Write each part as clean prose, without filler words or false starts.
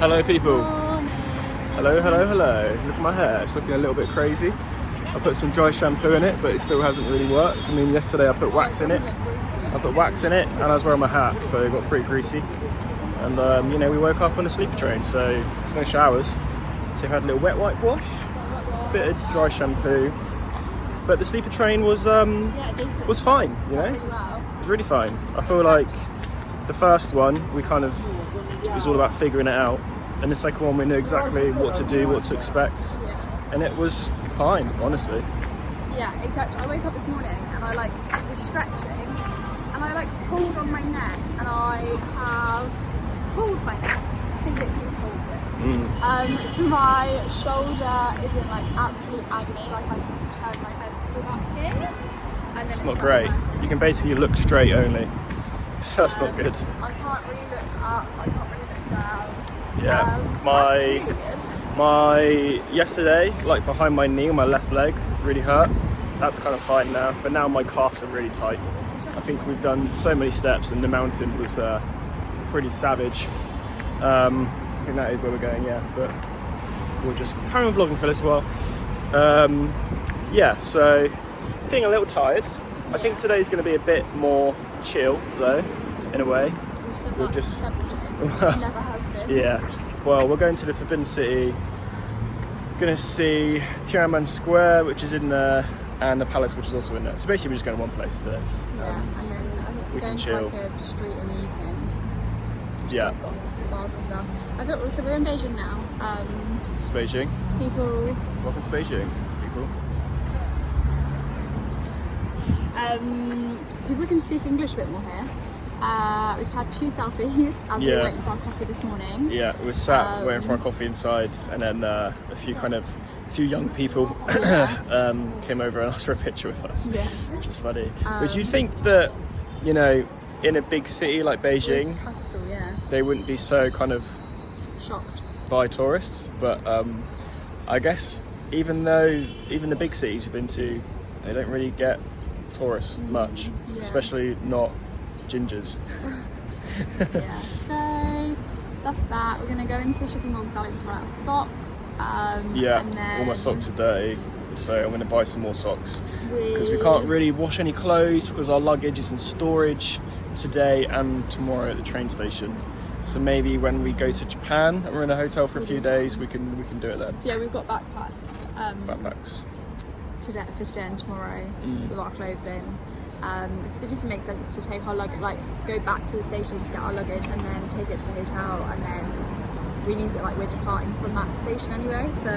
Hello people. Morning. Hello, hello, hello. Look at my hair, it's looking a little bit crazy. I put some dry shampoo in it, but it still hasn't really worked. I mean, yesterday I put wax in it. I put wax in it and I was wearing my hat, so it got pretty greasy. And you know, we woke up on a sleeper train, so there's no showers. So we had a little wet wipe wash, a bit of dry shampoo. But the sleeper train was fine, you know? Really well. It was really fine. I feel like the first one, it was all about figuring it out. And the second one, we knew exactly what to do, what to expect. Yeah. And it was fine, honestly. Yeah, except I woke up this morning and I was stretching and I pulled on my neck and I have pulled my neck, physically pulled it. So my shoulder is in absolute agony, I turned my head to about here. And then It's not great. You can basically look straight only. So that's not good. I can't really look up, I can't really look down. Yeah, So that's really good. my yesterday, behind my knee, my left leg, really hurt. That's kind of fine now, but now my calves are really tight. I think we've done so many steps and the mountain was pretty savage. I think that is where we're going, yeah, but we'll just carry on vlogging for a little while. Yeah, so feeling a little tired. I think today's going to be a bit more chill though, in a way. We've said that several days. It never has been. Yeah, well, we're going to the Forbidden City. Going to see Tiananmen Square, which is in there, and the palace, which is also in there. So basically we're just going to one place today. Yeah, and then I think we we're can going chill. to a street in the evening. Yeah. Bars and stuff. So we're in Beijing now. This is Beijing. People. Welcome to Beijing, people. People seem to speak English a bit more here. We've had 2 selfies as we were waiting for our coffee this morning. Yeah, we were sat waiting for our coffee inside, and then a few young people came over and asked for a picture with us, which is funny. But you'd think that, you know, in a big city like Beijing, capital, they wouldn't be so kind of shocked by tourists, but I guess even the big cities we've been to, they don't really get tourists much, especially not gingers. Yeah, so that's that. We're gonna go into the shopping mall because Alex has run out of socks. And then all my socks are dirty, so I'm gonna buy some more socks because we can't really wash any clothes because our luggage is in storage today and tomorrow at the train station. So maybe when we go to Japan and we're in a hotel for a few days, we can do it then. So yeah, we've got backpacks. Backpacks. For today and tomorrow with our clothes in. So it just makes sense to take our luggage, go back to the station to get our luggage and then take it to the hotel, and then we need it we're departing from that station anyway. So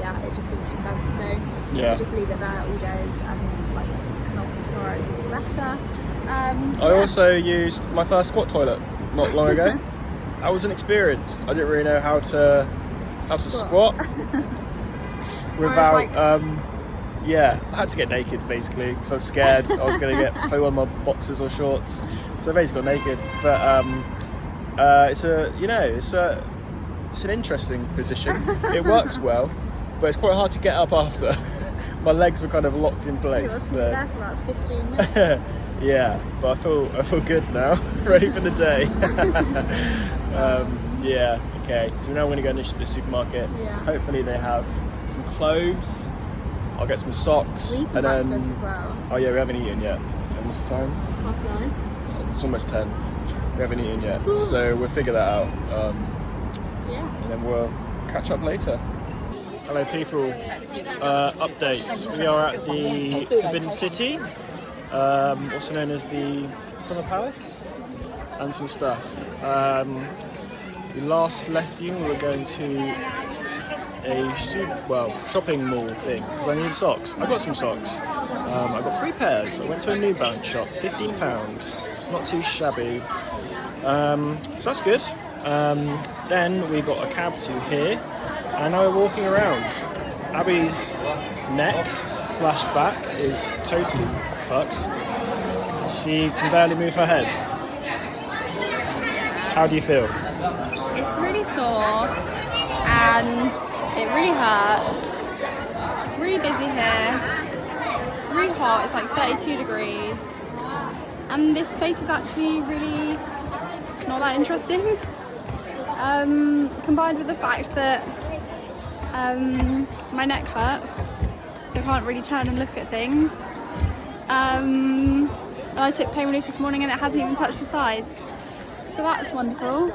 yeah, it just didn't make sense. So to just leave it there all days and tomorrow is even better. I also used my first squat toilet not long ago. That was an experience. I didn't really know how to squat without. Yeah, I had to get naked basically because I was scared I was going to get poo on my boxers or shorts, so I basically got naked. But it's an interesting position. It works well, but it's quite hard to get up after. My legs were kind of locked in place. You were there for about 15 minutes. Yeah, but I feel good now, ready for the day. Yeah, okay. So now we're going to go to the supermarket. Yeah. Hopefully they have some clothes. I'll get some socks. We need some breakfast as well. Oh yeah, we haven't eaten yet. And what's the time? 9:30. It's almost 10. We haven't eaten yet, so we'll figure that out. And then we'll catch up later. Hello people. Update. We are at the Forbidden City, also known as the Summer Palace, and some stuff. We last left you. We were going to a shopping mall thing because I needed socks. I got some socks. I got 3 pairs. I went to a New Balance shop, £15, not too shabby. So that's good. Then we got a cab to here, and now we're walking around. Abby's neck/back is totally fucked. She can barely move her head. How do you feel? It's really sore and it really hurts. It's really busy here. It's really hot. It's 32 degrees. And this place is actually really not that interesting. Combined with the fact that my neck hurts, so I can't really turn and look at things. And I took pain relief this morning and it hasn't even touched the sides, so that's wonderful.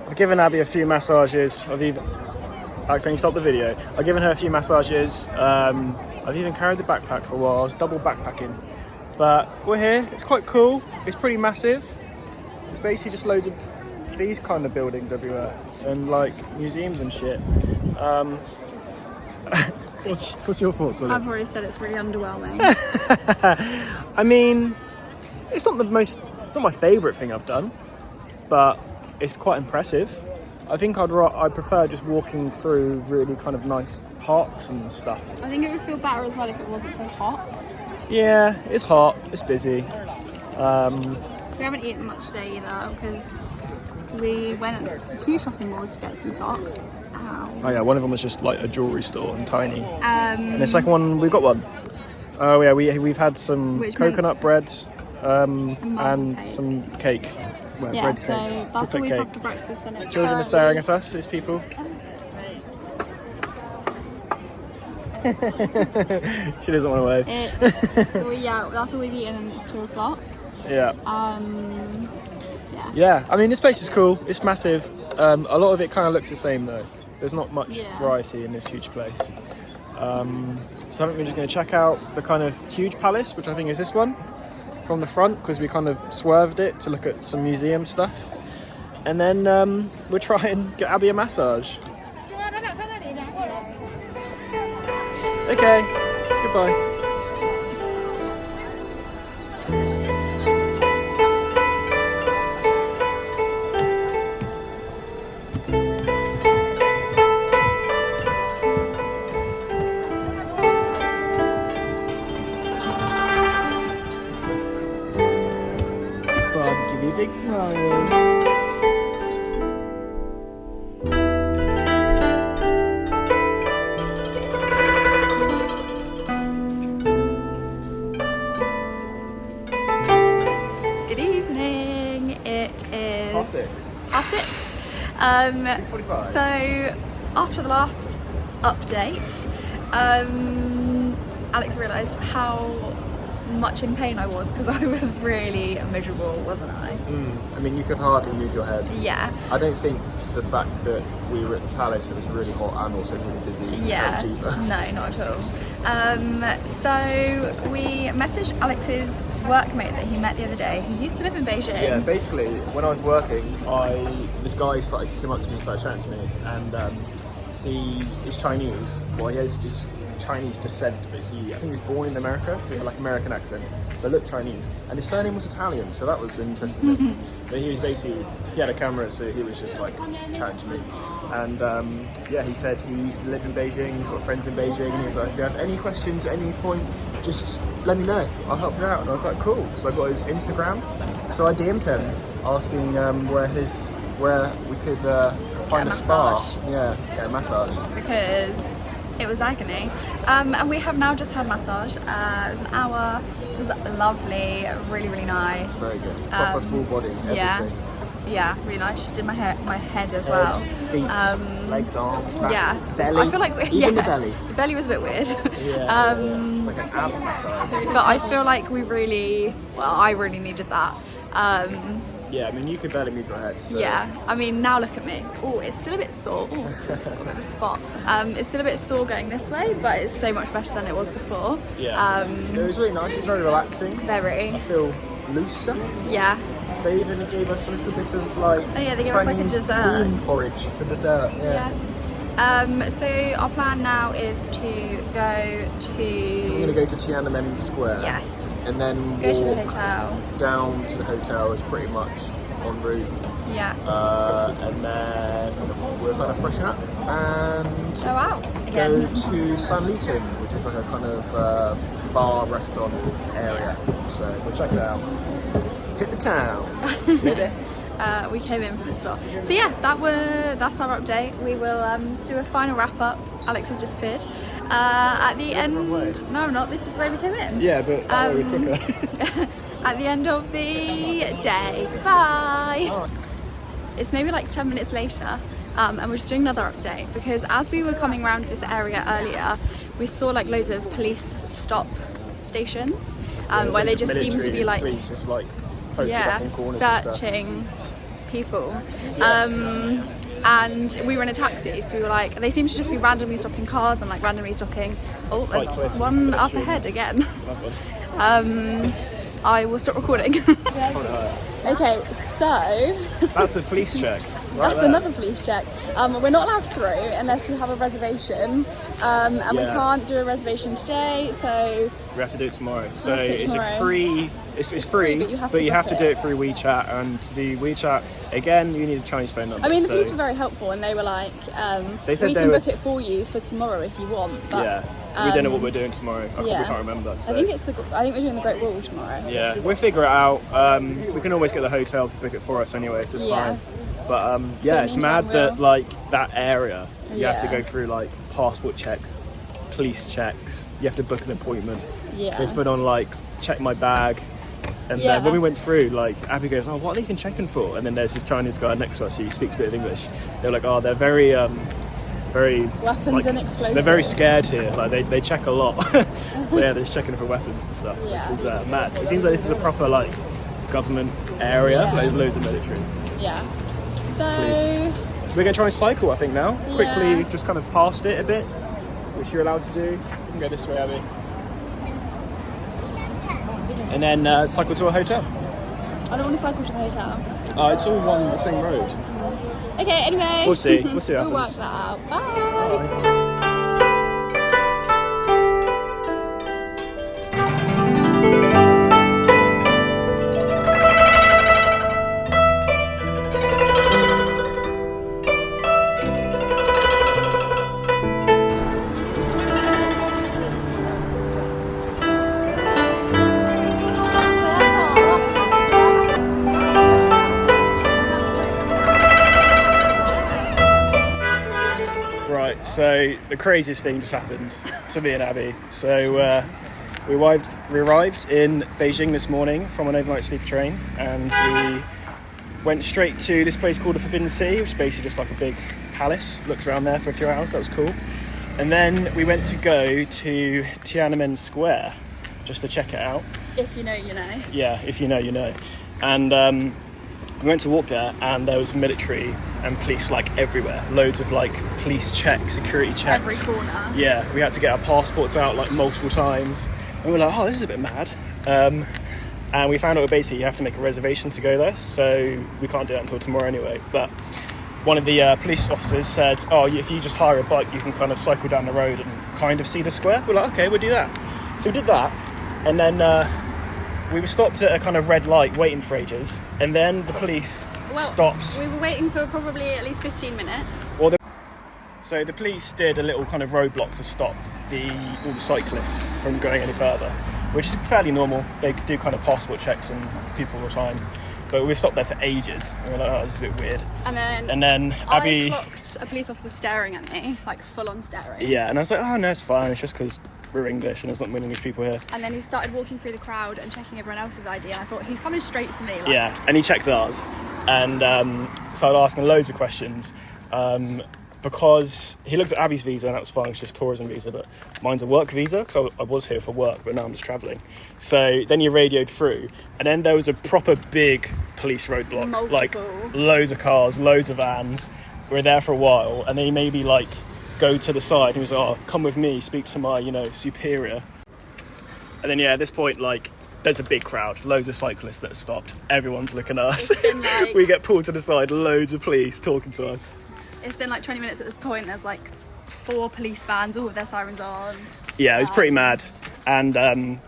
I've given Abby a few massages. Alex, can you stop the video? I've given her a few massages. I've even carried the backpack for a while. I was double backpacking. But we're here. It's quite cool. It's pretty massive. It's basically just loads of these kind of buildings everywhere and like museums and shit. What's your thoughts on it? I've already said it's really underwhelming. I mean, it's not my favourite thing I've done, but it's quite impressive. I think I'd prefer just walking through really kind of nice parks and stuff. I think it would feel better as well if it wasn't so hot. Yeah, it's hot, it's busy. We haven't eaten much today either because we went to 2 shopping malls to get some socks. Ow. Oh yeah, one of them was just like a jewellery store and tiny. And the second one, we've got one. Oh yeah, we've had some coconut bread and some cake. Well, yeah, bread so cake, that's what we cake. have for breakfast. And it's Children are staring at us, these people. She doesn't want to wave. Yeah, that's all we've eaten and it's 2 o'clock. Yeah. Yeah. Yeah, I mean this place is cool, it's massive. A lot of it kind of looks the same though. There's not much variety in this huge place. So I think we're just going to check out the kind of huge palace, which I think is this one, from the front, because we kind of swerved it to look at some museum stuff. And then we'll try and get Abby a massage. Okay, goodbye. Bob, give me a big smile. Half six. 6:45. So after the last update, Alex realised how much in pain I was because I was really miserable, wasn't I? I mean, you could hardly move your head. Yeah. I don't think the fact that we were at the palace, it was really hot and also really busy. Yeah. No, not at all. So we messaged Alex's workmate that he met the other day, who used to live in Beijing. Yeah, basically, when I was working, this guy came up to me and started chatting to me, and he is Chinese. Well, he has his Chinese descent, but I think he was born in America, so he had like American accent, but looked Chinese. And his surname was Italian, so that was interesting. But he had a camera, so he was just like chatting to me. And yeah, he said he used to live in Beijing, he's got friends in Beijing, and he was like, if you have any questions at any point, just let me know, I'll help you out. And I was like, cool. So I got his Instagram, so I DM'd him asking where we could find a spa. Yeah, get a massage. Because it was agony. And we have now just had a massage. It was an hour. It was lovely, really, really nice. Very good. Proper full body, everything. Yeah, really nice. Just did my head as well. Feet, legs, arms, back, yeah. belly. I feel like even the belly. The belly was a bit weird. Yeah. It's like an ab massage. But I feel like I really needed that. Yeah, I mean, you could barely move your head. So. Yeah, I mean, now look at me. Oh, it's still a bit sore. Oh, got a bit of a spot. It's still a bit sore going this way, but it's so much better than it was before. Yeah. It was really nice. It's very relaxing. Very. I feel looser. Yeah. They even gave us a little bit of like they gave us Chinese like a dessert. bean porridge for dessert. Yeah. So our plan now is to go to... We're going to go to Tiananmen Square. Yes. And then go to the hotel. Down to the hotel is pretty much en route. Yeah. And then we're kind of freshen up and go out again. Go to San Liton, which is like a kind of bar restaurant area. So we'll check it out. Hit the town. We came in from this floor. So yeah, that's our update. We will do a final wrap up. Alex has disappeared. At the end... No, I'm not. This is the way we came in. Yeah, but that way was quicker. At the end of the day. Goodbye. it's maybe like 10 minutes later, and we're just doing another update because as we were coming around this area earlier, we saw like loads of police stop stations where they just seem to be like, police just like posted up in corners searching people. And we were in a taxi, so we were like, they seem to just be randomly stopping cars and like randomly stopping. Oh, there's one up ahead again. I will stop recording. Okay, so that's a police check. That's another police check. We're not allowed through unless we have a reservation, and we can't do a reservation today, so we have to do it tomorrow. So it's a free. It's free, but you have to do it through WeChat, and to do WeChat again, you need a Chinese phone number. I mean, the police were very helpful, and they were like, they said we can book it for you for tomorrow if you want. But, we don't know what we're doing tomorrow. I can't remember. So. I think we're doing the Great Wall tomorrow. Yeah, we'll figure it out. We can always get the hotel to book it for us anyway, so it's fine. But it's mad that like that area, you have to go through like passport checks, police checks. You have to book an appointment. Yeah. They put on like check my bag. And then when we went through, like, Abby goes, oh, what are they even checking for? And then there's this Chinese guy next to us who speaks a bit of English. They're like, oh, they're very weapons like, and explosives. They're very scared here. Like, they check a lot. So yeah, they're just checking for weapons and stuff. Yeah. This is mad. It seems like this is a proper like government area. Like, there's loads of military. Yeah. So we're gonna try and cycle, I think now. Quickly, just kind of past it a bit, which you're allowed to do. You can go this way, Abby. And then cycle to a hotel. I don't want to cycle to the hotel. It's all the same road. Okay, anyway. We'll see what happens. We'll work that out. Bye. So the craziest thing just happened to me and Abby. So we arrived in Beijing this morning from an overnight sleeper train, and we went straight to this place called the Forbidden City, which is basically just like a big palace. Looked around there for a few hours, that was cool. And then we went to go to Tiananmen Square just to check it out. If you know, you know. Yeah, if you know, you know. And we went to walk there, and there was military and police like everywhere. Loads of like police checks, security checks. Every corner. Yeah, we had to get our passports out like multiple times. And we were like, oh, this is a bit mad. And we found out basically you have to make a reservation to go there, so we can't do that until tomorrow anyway. But one of the police officers said, oh, if you just hire a bike, you can kind of cycle down the road and kind of see the square. We're like, okay, we'll do that. So we did that, and then we were stopped at a kind of red light waiting for ages, and then the police stopped. We were waiting for probably at least 15 minutes. So the police did a little kind of roadblock to stop all the cyclists from going any further, which is fairly normal. They do kind of passport checks on people all the time. But we stopped there for ages, and we're like, oh, this is a bit weird. And then Abby... I clocked a police officer staring at me, like full-on staring. Yeah, and I was like, oh, no, it's fine. It's just because we're English and there's not many English people here. And then he started walking through the crowd and checking everyone else's ID, and I thought, he's coming straight for me. Like. Yeah, and he checked ours. And started asking loads of questions. Because he looked at Abby's visa, and that was fine, it's just tourism visa, but mine's a work visa, because I was here for work, but now I'm just travelling. So then he radioed through, and then there was a proper big police roadblock. Multiple. Like, loads of cars, loads of vans. We were there for a while, and then he maybe, like, go to the side, and he was like, oh, come with me, speak to my, superior. And then, at this point, like, there's a big crowd, loads of cyclists that have stopped. Everyone's looking at us. It's been like... We get pulled to the side, loads of police talking to us. It's been like 20 minutes at this point. There's like 4 police vans, all with their sirens on. Yeah, it was pretty mad. And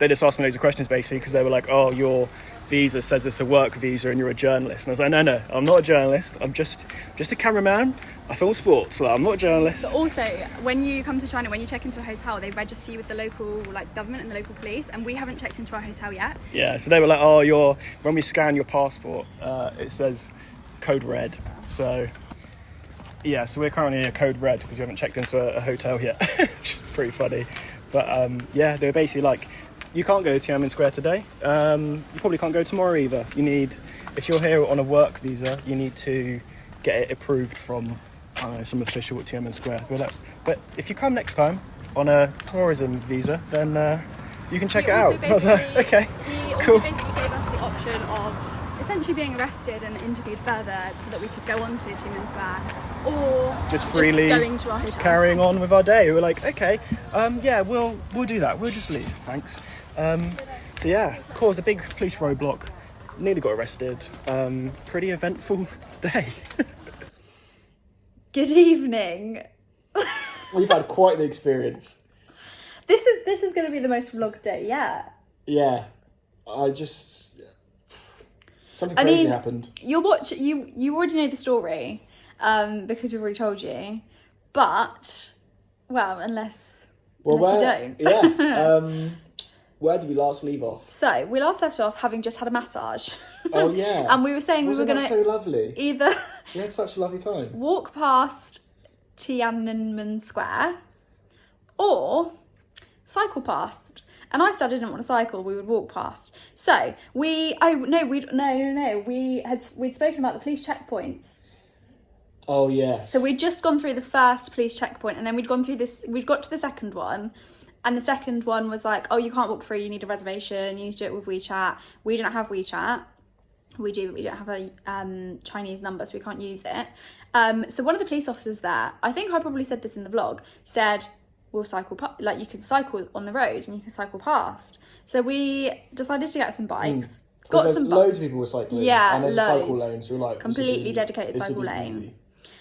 they just asked me loads of questions basically, because they were like, oh, your visa says it's a work visa and you're a journalist. And I was like, no, I'm not a journalist. I'm just a cameraman. I film sports. Like, I'm not a journalist. But also, when you come to China, when you check into a hotel, they register you with the local government and the local police, and we haven't checked into our hotel yet. Yeah, so they were like, oh, when we scan your passport, it says code red. So... yeah, so we're currently a code red because we haven't checked into a hotel yet, which is pretty funny. But they were basically like, you can't go to Tiananmen Square today. You probably can't go tomorrow either. If you're here on a work visa, you need to get it approved from, I don't know, some official at Tiananmen Square. But if you come next time on a tourism visa, then you can check it out. Okay, he also cool. basically gave us the option of essentially being arrested and interviewed further so that we could go on to Tiananmen Square, or just freely going to our hotel, carrying on with our day. We were like, okay, yeah, we'll do that. We'll just leave, thanks. So yeah, caused a big police roadblock, nearly got arrested. Pretty eventful day. Good evening. We've had quite the experience. This is going to be the most vlogged day yet. Yeah, something crazy happened. You already know the story, because we've already told you. But, well, unless you don't. Yeah. Where did we last leave off? So we last left off having just had a massage. Oh yeah. And we were saying Wasn't we were going to so lovely. either We had such a lovely time. walk past Tiananmen Square or cycle past. And I said I didn't want to cycle, we would walk past. So we'd spoken about the police checkpoints. Oh yes. So we'd just gone through the first police checkpoint, and then we'd got to the second one, and the second one was like, oh, you can't walk through, you need a reservation, you need to do it with WeChat. We don't have WeChat. We do, but we don't have a Chinese number, so we can't use it. So one of the police officers there, I think I probably said this in the vlog, said, we'll cycle, you can cycle on the road and you can cycle past. So we decided to get some bikes. Got some loads of people were cycling. Yeah, and there's loads. a cycle lane, so we're like, completely dedicated cycle lane. Easy.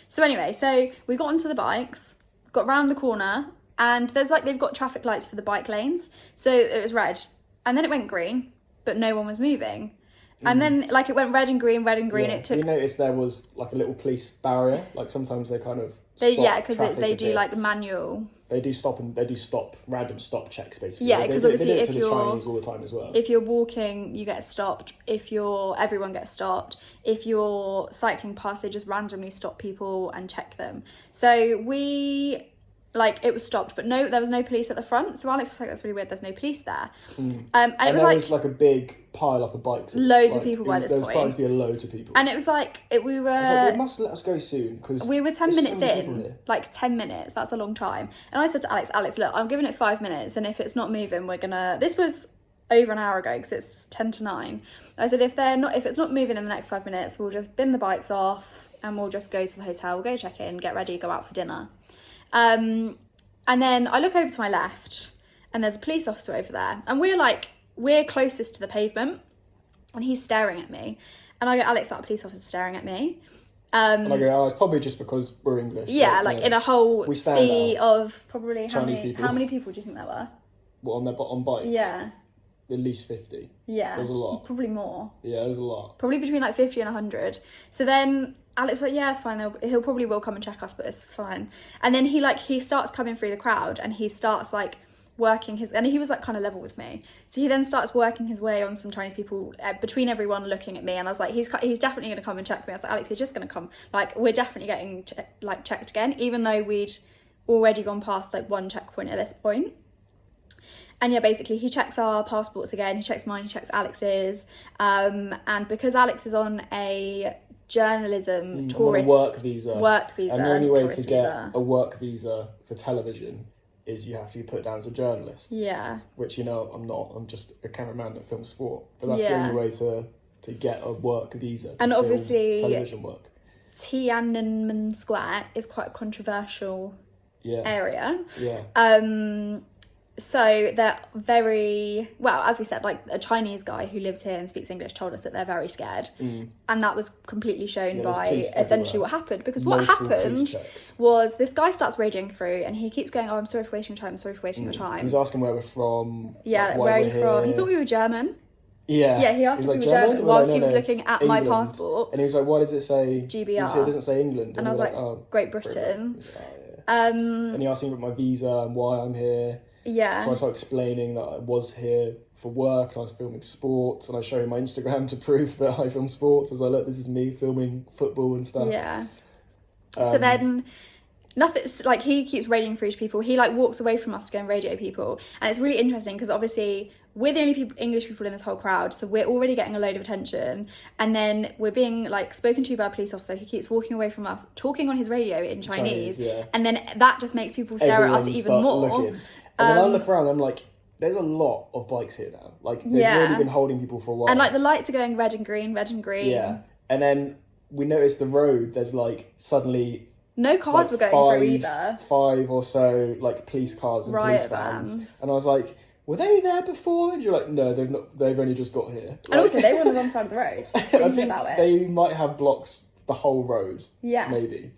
So anyway, so we got onto the bikes, got round the corner, and they've got traffic lights for the bike lanes. So it was red, and then it went green, but no one was moving. And then it went red and green. Yeah. It took. We noticed there was like a little police barrier. Like sometimes they kind of because they do like manual. They do random stop checks basically. Yeah, because obviously if you're the Chinese all the time as well. If you're walking, you get stopped. Everyone gets stopped. If you're cycling past, they just randomly stop people and check them. So it was stopped, but there was no police at the front. So Alex was like, that's really weird, there's no police there. And it was like a big pile up of bikes. Loads of people by this point. There was starting to be a load of people. And it was like, they must let us go soon, because we were 10 minutes in. 10 minutes, that's a long time. And I said to Alex, look, I'm giving it 5 minutes, and if it's not moving, this was over an hour ago, because it's 10 to 9. I said, if it's not moving in the next 5 minutes, we'll just bin the bikes off, and we'll just go to the hotel, we'll go check in, get ready, go out for dinner. And then I look over to my left, and there's a police officer over there, and we're closest to the pavement, and he's staring at me, and I go, Alex, that police officer's staring at me. And I go, oh, it's probably just because we're English. Yeah, in a whole sea of probably Chinese people. How many people do you think there were? What, on bikes? Yeah. At least 50. Yeah. There was a lot. Probably more. Yeah, there was a lot. Probably between 50 and 100. So then Alex was like, yeah, it's fine. He'll probably will come and check us, but it's fine. And then he starts coming through the crowd, and he starts working and he was kind of level with me. So he then starts working his way on some Chinese people between everyone looking at me. And I was like, he's definitely going to come and check me. I was like, Alex, he's just going to come. We're definitely getting checked again, even though we'd already gone past one checkpoint at this point. And yeah, basically he checks our passports again. He checks mine, he checks Alex's. And because Alex is on a journalism tourist work visa, and the only way to get a work visa for television is you have to be put down as a journalist. Yeah. Which, I'm not. I'm just a cameraman that films sport. But that's the only way to get a work visa. And obviously television work. Tiananmen Square is quite a controversial area. Yeah. So they're very, well, as we said, a Chinese guy who lives here and speaks English told us that they're very scared. And that was completely shown by essentially what happened. Because what happened was this guy starts radioing through, and he keeps going, oh, I'm sorry for wasting your time, I'm sorry for wasting your time. He was asking where we're from. Yeah, where are you from? He thought we were German. Yeah. Yeah, he asked if we were German whilst he was looking at my passport. And he was like, why does it say GBR? It doesn't say England. And I was like, Great Britain. And he asked me about my visa and why I'm here. Yeah. So I started explaining that I was here for work and I was filming sports, and I showed him my Instagram to prove that I film sports. I was like, look, this is me filming football and stuff. Yeah. So then nothing, like, he keeps radioing through to people. He, like, walks away from us to go and radio people. And it's really interesting because obviously we're the only English people in this whole crowd, so we're already getting a load of attention. And then we're being, like, spoken to by a police officer who keeps walking away from us, talking on his radio in Chinese. yeah. And then that just makes people stare at us even more. Looking. And then I look around and I'm like, there's a lot of bikes here now. Like, they've really been holding people for a while. And, like, the lights are going red and green, red and green. Yeah. And then we noticed the road, there's, like, suddenly... No cars were going through either. 5 or so, like, police cars and riot police vans. vans. And I was like, were they there before? And you're like, no, they've not. They've only just got here. And also, they were on the wrong side of the road. I think about it. they might have blocked the whole road. Yeah. Maybe.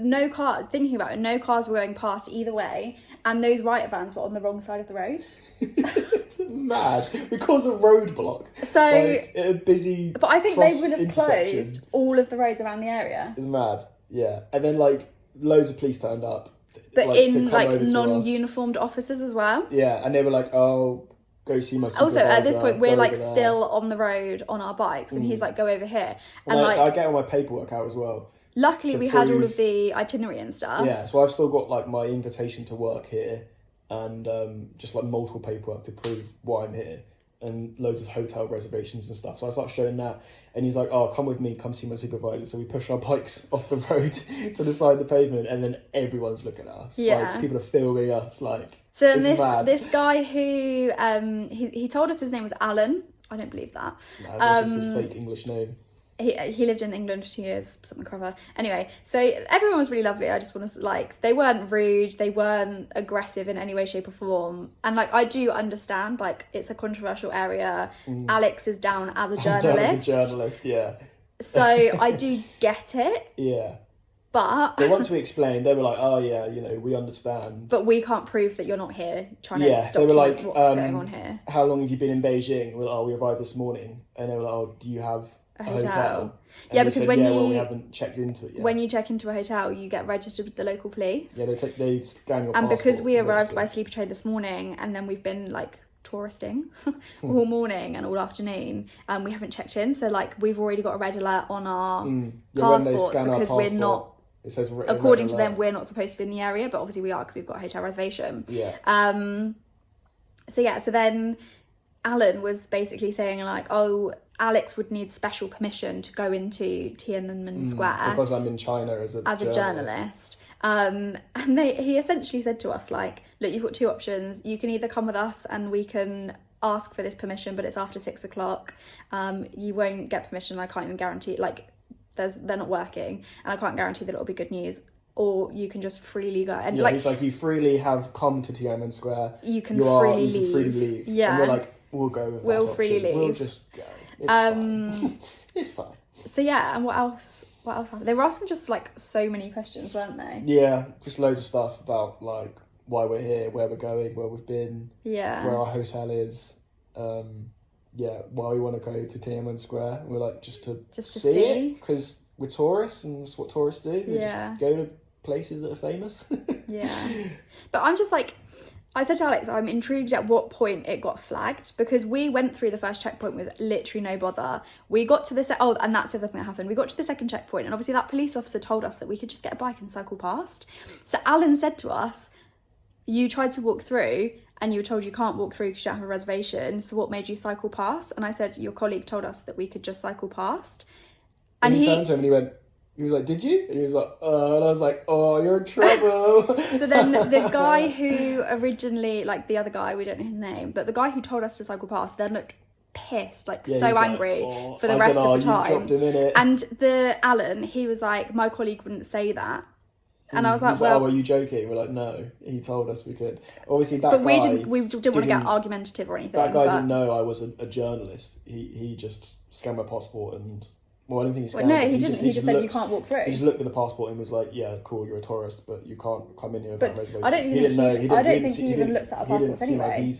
No car. Thinking about it, no cars were going past either way, and those riot vans were on the wrong side of the road. It's mad. We caused a roadblock. So, like, a busy. But I think they would have closed all of the roads around the area. It's mad. Yeah, and then like loads of police turned up. But like, in like non-uniformed officers as well. Yeah, and they were like, "Oh, go see my supervisor." Also, at this point, we're like still on the road on our bikes, and he's like, "Go over here." And and like, I get all my paperwork out as well. Luckily, we had all of the itinerary and stuff. Yeah, so I've still got like my invitation to work here, and just like multiple paperwork to prove why I'm here, and loads of hotel reservations and stuff. So I start showing that, and he's like, "Oh, come with me, come see my supervisor." So we push our bikes off the road to the side of the pavement, and then everyone's looking at us. Yeah, like, people are filming us. Like, so then this guy who he told us his name was Alan. I don't believe that. No, that's just his fake English name. He lived in England for 2 years, something or other. Anyway, so everyone was really lovely. I just want to, like, they weren't rude, they weren't aggressive in any way, shape or form. And, like, I do understand, like, it's a controversial area. Alex is down as a journalist. Down as a journalist, yeah. So I do get it. Yeah. But once we explained, they were like, "Oh yeah, you know, we understand." But we can't prove that you're not here trying to document they were like, what's going on here. "How long have you been in Beijing?" We're like, "Oh, we arrived this morning." And they were like, "Oh, do you have a hotel?" Yeah, because said, when we haven't checked into it yet. When you check into a hotel, you get registered with the local police. Yeah, they scan your passport. And because we arrived by sleeper train this morning, and then we've been like touristing all morning and all afternoon, and we haven't checked in. So like we've already got a red alert on our passports because we're not. It says according to them, we're not supposed to be in the area, but obviously we are because we've got a hotel reservation. Yeah. So then Alan was basically saying like, oh, Alex would need special permission to go into Tiananmen Square because I'm in China as a journalist. And he essentially said to us like, look, you've got two options. You can either come with us and we can ask for this permission, but it's after 6 o'clock. You won't get permission. I can't even guarantee like they're not working, and I can't guarantee that it'll be good news. Or you can just freely go. And he's like, you freely have come to Tiananmen Square. You can freely leave. Yeah, and we're like, we'll go with that. We'll freely leave. We'll just go. It's fine. It's fine. So yeah, and what else happened? They were asking just like so many questions, weren't they? Yeah, just loads of stuff about like why we're here, where we're going, where we've been, where our hotel is. Why we want to go to Tiananmen Square. We're like just to see it because we're tourists and it's what tourists do. We just go to places that are famous. Yeah, but I'm just like, I said to Alex, I'm intrigued at what point it got flagged, because we went through the first checkpoint with literally no bother. We got to the and that's the other thing that happened. We got to the second checkpoint, and obviously that police officer told us that we could just get a bike and cycle past. So Alan said to us, you tried to walk through and you were told you can't walk through because you don't have a reservation, so what made you cycle past? And I said, your colleague told us that we could just cycle past. And he turned to him and he was like, did you? And he was like, and I was like, oh, you're in trouble. So then the guy who originally, like the other guy, we don't know his name, but the guy who told us to cycle past then looked pissed, like so angry for the rest of the time. Dropped him in it. And the Alan, he was like, my colleague wouldn't say that. And I was like, well, were you joking? We're like, no, he told us we could. Obviously, that but guy... But we didn't want to get argumentative or anything. That guy didn't know I was a journalist. He just scanned my passport and... Well, I don't think he scanned it. No, he didn't. He just said you can't walk through. He just looked at the passport and was like, yeah, cool, you're a tourist, but you can't come in here without a reservation. I don't think he even looked at our passports anyway.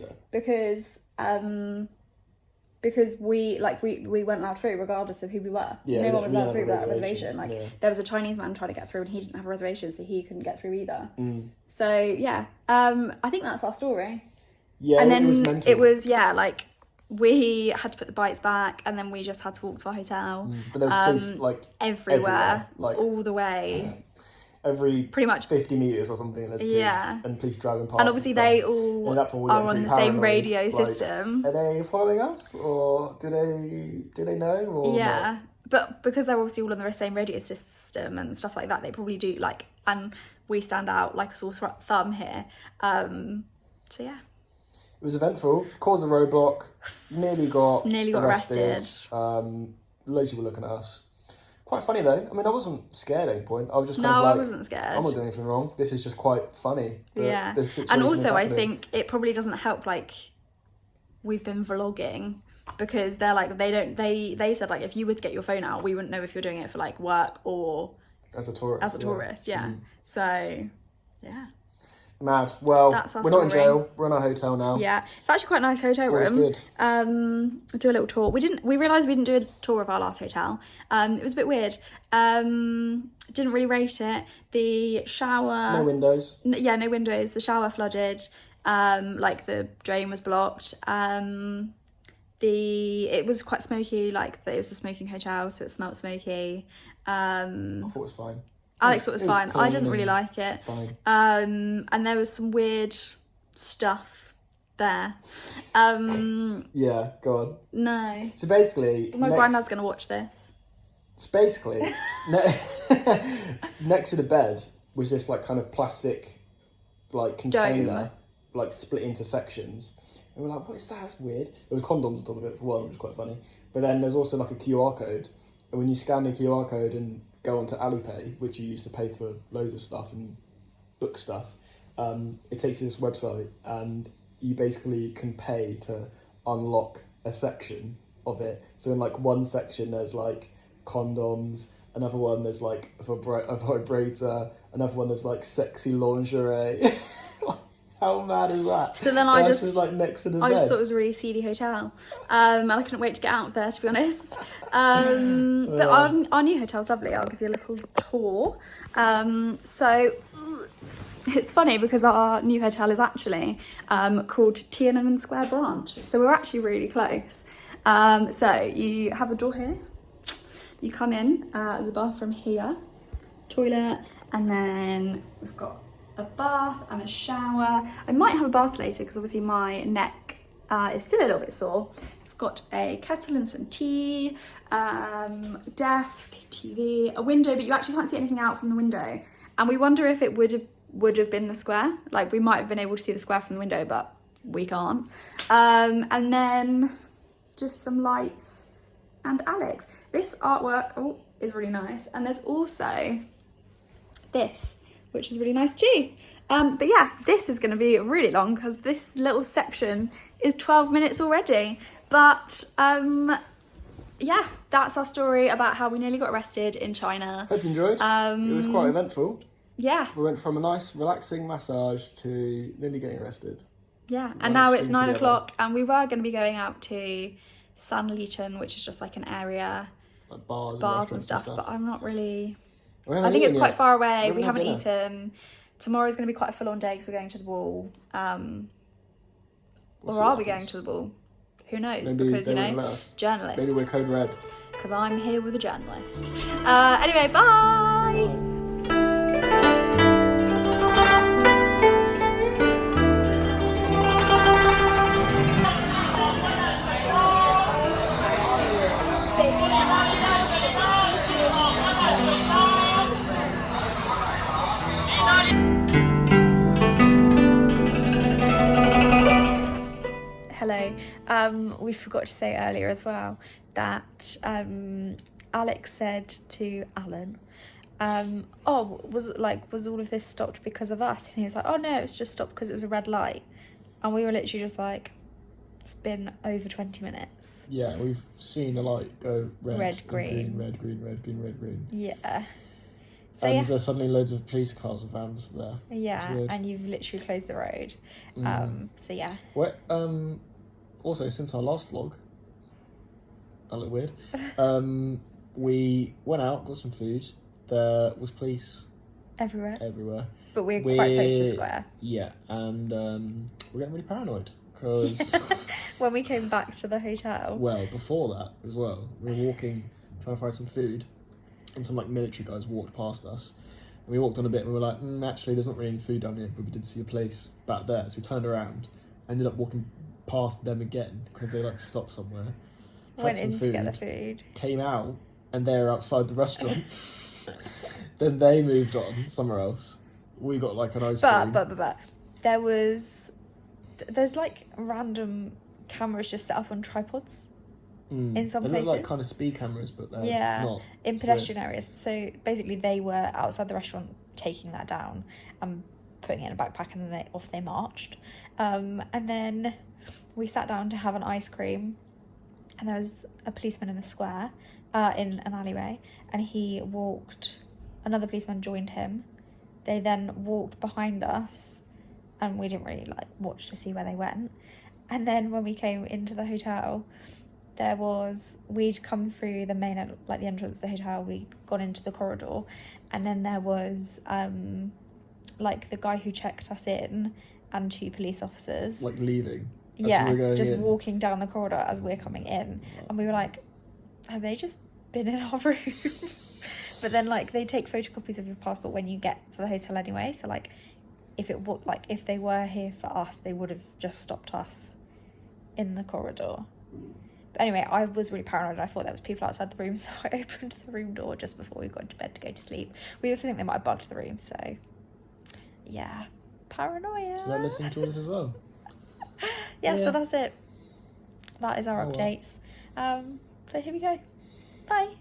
Because we weren't allowed through regardless of who we were. Yeah, no one was allowed through without a reservation. Like there was a Chinese man trying to get through and he didn't have a reservation, so he couldn't get through either. So yeah, I think that's our story. Yeah, and then it was mental. It was like we had to put the bikes back, and then we just had to walk to our hotel. But there was police like everywhere, like all the way. every pretty much 50 meters or something. There's police, and police driving past. And obviously they all are on the same radio system. Are they following us, or do they know? Or not? But because they're obviously all on the same radio system and stuff like that, they probably do like, and we stand out like a sore thumb here. So yeah. It was eventful. Caused a roadblock. Nearly got arrested. Loads of people looking at us. Quite funny though. I mean, I wasn't scared at any point. I was just kind of like, I wasn't scared. I'm not doing anything wrong. This is just quite funny. Yeah. And also, I think it probably doesn't help. Like, we've been vlogging because they're like they said like if you were to get your phone out, we wouldn't know if you're doing it for like work or as a tourist. Yeah. So, yeah. Mad. Well, we're not in story. jail. We're in our hotel now. Yeah, it's actually quite a nice hotel room. Good. I'll do a little tour. We realised we didn't do a tour of our last hotel. It was a bit weird. Didn't really rate it. The shower. No windows. No windows. The shower flooded. Like the drain was blocked. It was quite smoky. Like it was a smoking hotel, so it smelled smoky. I thought it was fine. Alex thought it was fine. I didn't really like it. Fine. And there was some weird stuff there. Yeah, go on. No. So basically... My granddad's going to watch this. So basically, next to the bed was this like kind of plastic like container, Dome. like split into sections. And we're like, what is that? That's weird. There was condoms on top of it for one, which was quite funny. But then there's also like a QR code. And when you scan the QR code and go onto Alipay, which you use to pay for loads of stuff and book stuff, it takes you to this website and you basically can pay to unlock a section of it. So in like one section there's like condoms, another one there's like a vibrator, another one there's like sexy lingerie. How mad is that? So then I just like next to the I bed. just thought it was a really seedy hotel. And I couldn't wait to get out of there, to be honest. But our new hotel's lovely. I'll give you a little tour. So it's funny because our new hotel is actually called Tiananmen Square Branch. So we're actually really close. So you have a door here. You come in, there's a bathroom here, toilet, and then we've got a bath and a shower. I might have a bath later because obviously my neck is still a little bit sore. I've got a kettle and some tea, desk, TV, a window, but you actually can't see anything out from the window. And we wonder if it would have been the square. Like we might have been able to see the square from the window, but we can't. And then just some lights and Alex. This artwork is really nice. And there's also this, which is really nice too. But yeah, this is going to be really long because this little section is 12 minutes already. But yeah, that's our story about how we nearly got arrested in China. Hope you enjoyed. It was quite eventful. Yeah. We went from a nice relaxing massage to nearly getting arrested. Yeah, and now it's 9 o'clock and we were going to be going out to Sanlitun, which is just like an area, like bars and stuff, but I'm not really... I think it's quite far away. We haven't eaten. Tomorrow's going to be quite a full-on day because we're going to the ball. Or are we going to the ball? Who knows? Maybe because, journalist. Maybe we're code red. Because I'm here with a journalist. Anyway, bye! Hello. We forgot to say earlier as well that Alex said to Alan, was all of this stopped because of us? And he was like, oh no, it's just stopped because it was a red light. And we were literally just like, it's been over 20 minutes. Yeah, we've seen the light go red, green. Red, green, red, green, red, green. Yeah. So and there's suddenly loads of police cars and vans there. Yeah, and you've literally closed the road. So yeah. What? Also, since our last vlog, that looked weird. We went out, got some food. There was police everywhere. But we're quite close to the square. Yeah, and we're getting really paranoid because when we came back to the hotel. Well, before that as well, we were walking, trying to find some food, and some like military guys walked past us, And we walked on a bit and we were like, actually, there's not really any food down here, but we did see a place back there. So we turned around, ended up walking past them again because they like stopped somewhere. Went in to get the food. Came out, and they're outside the restaurant. Then they moved on somewhere else. We got like an ice cream. But there's like random cameras just set up on tripods in some places. They look like kind of speed cameras, but they're not. In pedestrian areas. So basically they were outside the restaurant taking that down and putting it in a backpack, and then off they marched. And then we sat down to have an ice cream, and there was a policeman in the square, in an alleyway, and he walked, another policeman joined him. They then walked behind us, and we didn't really like watch to see where they went. And then when we came into the hotel, we'd come through the main, like the entrance of the hotel, we'd gone into the corridor, and then there was like the guy who checked us in and 2 police officers. Like leaving? Just walking down the corridor as we're coming in. And we were like, have they just been in our room? But then like they take photocopies of your passport when you get to the hotel anyway, so like if they were here for us, they would have just stopped us in the corridor. But anyway, I was really paranoid. I thought there was people outside the room, so I opened the room door just before we got to bed to go to sleep. We also think they might have bugged the room, so yeah, paranoia. So they're listening to us as well. Yeah, so that's it. That is our updates. But here we go. Bye.